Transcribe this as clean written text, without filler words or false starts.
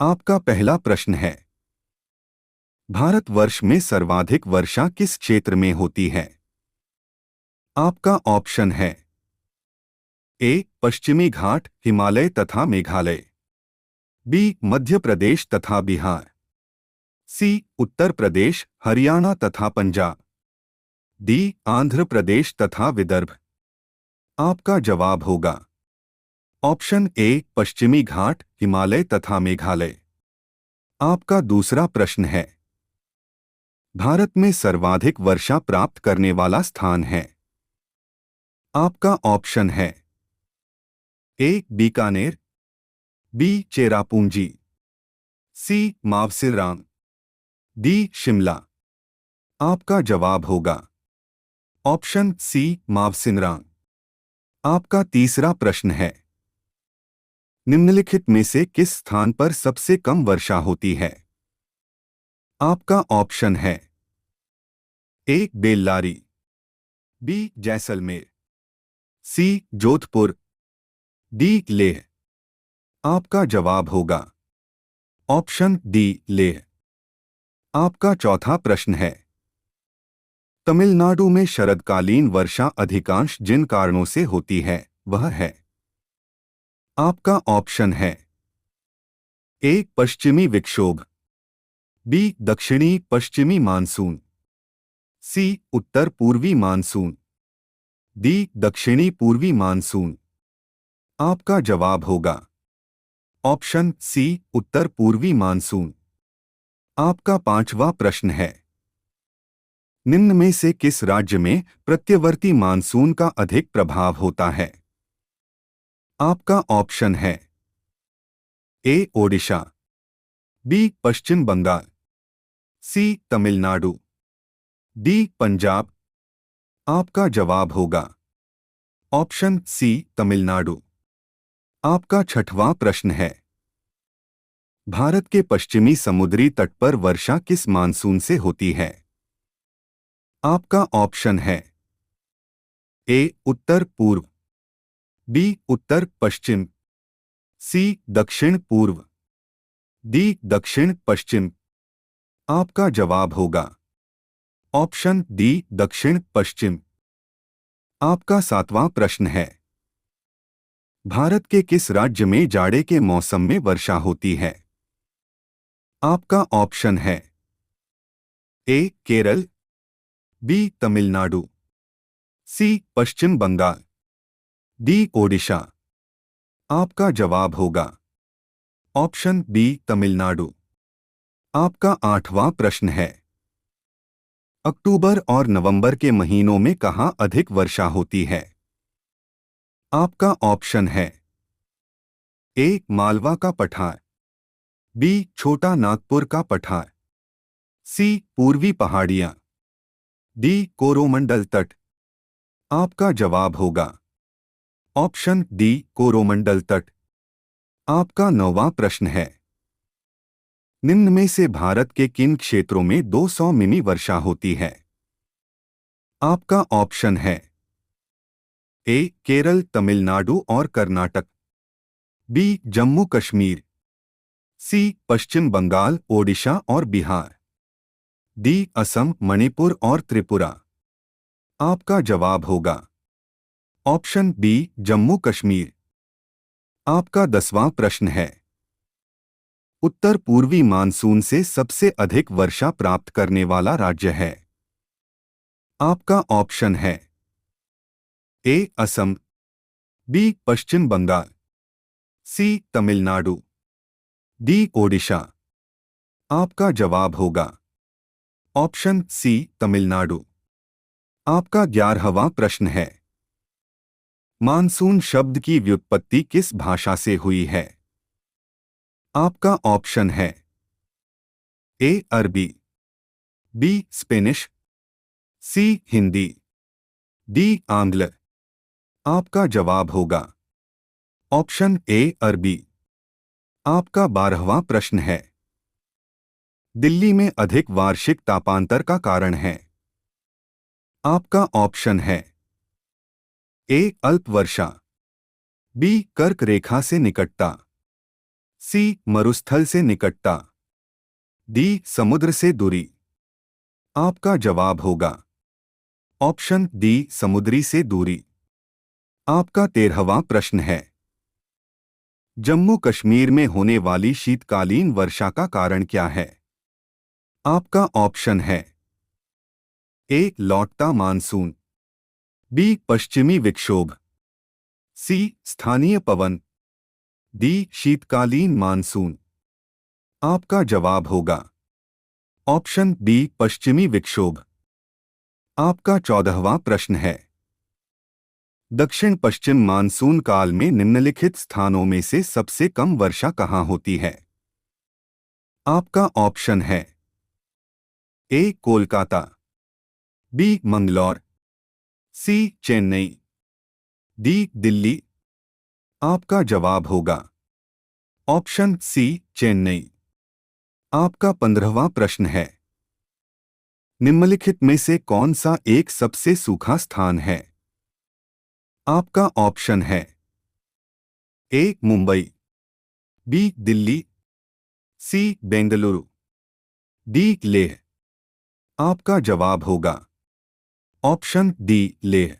आपका पहला प्रश्न है, भारतवर्ष में सर्वाधिक वर्षा किस क्षेत्र में होती है? आपका ऑप्शन है ए पश्चिमी घाट, हिमालय तथा मेघालय, बी मध्य प्रदेश तथा बिहार, सी उत्तर प्रदेश, हरियाणा तथा पंजाब, डी आंध्र प्रदेश तथा विदर्भ। आपका जवाब होगा ऑप्शन ए पश्चिमी घाट, हिमालय तथा मेघालय। आपका दूसरा प्रश्न है, भारत में सर्वाधिक वर्षा प्राप्त करने वाला स्थान है? आपका ऑप्शन है ए बीकानेर, बी चेरापूंजी, सी मावसिराम, डी शिमला। आपका जवाब होगा ऑप्शन सी मावसिराम। आपका तीसरा प्रश्न है, निम्नलिखित में से किस स्थान पर सबसे कम वर्षा होती है? आपका ऑप्शन है ए बेल्लारी, बी जैसलमेर, सी जोधपुर, डी लेह। आपका जवाब होगा ऑप्शन डी लेह। आपका चौथा प्रश्न है, तमिलनाडु में शरदकालीन वर्षा अधिकांश जिन कारणों से होती है वह है? आपका ऑप्शन है ए पश्चिमी विक्षोभ, बी दक्षिणी पश्चिमी मानसून, सी उत्तर पूर्वी मानसून, डी दक्षिणी पूर्वी मानसून। आपका जवाब होगा ऑप्शन सी उत्तर पूर्वी मानसून। आपका पांचवा प्रश्न है, निम्न में से किस राज्य में प्रत्यवर्ती मानसून का अधिक प्रभाव होता है? आपका ऑप्शन है ए ओडिशा, बी पश्चिम बंगाल, सी तमिलनाडु, डी पंजाब। आपका जवाब होगा ऑप्शन सी तमिलनाडु। आपका छठवां प्रश्न है, भारत के पश्चिमी समुद्री तट पर वर्षा किस मानसून से होती है? आपका ऑप्शन है ए उत्तर पूर्व, बी उत्तर पश्चिम, सी दक्षिण पूर्व, डी दक्षिण पश्चिम। आपका जवाब होगा ऑप्शन डी दक्षिण पश्चिम। आपका सातवां प्रश्न है, भारत के किस राज्य में जाड़े के मौसम में वर्षा होती है? आपका ऑप्शन है ए केरल, बी तमिलनाडु, सी पश्चिम बंगाल, डी ओडिशा। आपका जवाब होगा ऑप्शन बी तमिलनाडु। आपका आठवां प्रश्न है, अक्टूबर और नवंबर के महीनों में कहां अधिक वर्षा होती है? आपका ऑप्शन है ए मालवा का पठार, बी छोटा नागपुर का पठार, सी पूर्वी पहाड़ियां, डी कोरोमंडल तट। आपका जवाब होगा ऑप्शन डी कोरोमंडल तट। आपका नौवां प्रश्न है, निम्न में से भारत के किन क्षेत्रों में 200 मिमी वर्षा होती है? आपका ऑप्शन है ए केरल, तमिलनाडु और कर्नाटक, बी जम्मू कश्मीर, सी पश्चिम बंगाल, ओडिशा और बिहार, डी असम, मणिपुर और त्रिपुरा। आपका जवाब होगा ऑप्शन बी जम्मू कश्मीर। आपका 10वां प्रश्न है, उत्तर पूर्वी मानसून से सबसे अधिक वर्षा प्राप्त करने वाला राज्य है? आपका ऑप्शन है ए असम, बी पश्चिम बंगाल, सी तमिलनाडु, डी ओडिशा। आपका जवाब होगा ऑप्शन सी तमिलनाडु। आपका 11वां प्रश्न है, मानसून शब्द की व्युत्पत्ति किस भाषा से हुई है? आपका ऑप्शन है ए अरबी, बी स्पेनिश, सी हिंदी, डी आंग्ल। आपका जवाब होगा ऑप्शन ए अरबी। आपका 12वां प्रश्न है, दिल्ली में अधिक वार्षिक तापांतर का कारण है? आपका ऑप्शन है ए अल्प वर्षा, बी कर्क रेखा से निकटता, सी मरुस्थल से निकटता, डी समुद्र से दूरी। आपका जवाब होगा ऑप्शन डी समुद्री से दूरी। आपका 13वां प्रश्न है, जम्मू कश्मीर में होने वाली शीतकालीन वर्षा का कारण क्या है? आपका ऑप्शन है ए लौटता मानसून, बी पश्चिमी विक्षोभ, सी स्थानीय पवन, डी शीतकालीन मानसून। आपका जवाब होगा ऑप्शन बी पश्चिमी विक्षोभ। आपका 14वां प्रश्न है, दक्षिण पश्चिम मानसून काल में निम्नलिखित स्थानों में से सबसे कम वर्षा कहाँ होती है? आपका ऑप्शन है ए कोलकाता, बी मंगलौर, सी चेन्नई, डी दिल्ली। आपका जवाब होगा ऑप्शन सी चेन्नई। आपका 15वां प्रश्न है, निम्नलिखित में से कौन सा एक सबसे सूखा स्थान है? आपका ऑप्शन है ए मुंबई, बी दिल्ली, सी बेंगलुरु, डी लेह। आपका जवाब होगा ऑप्शन डी लेह।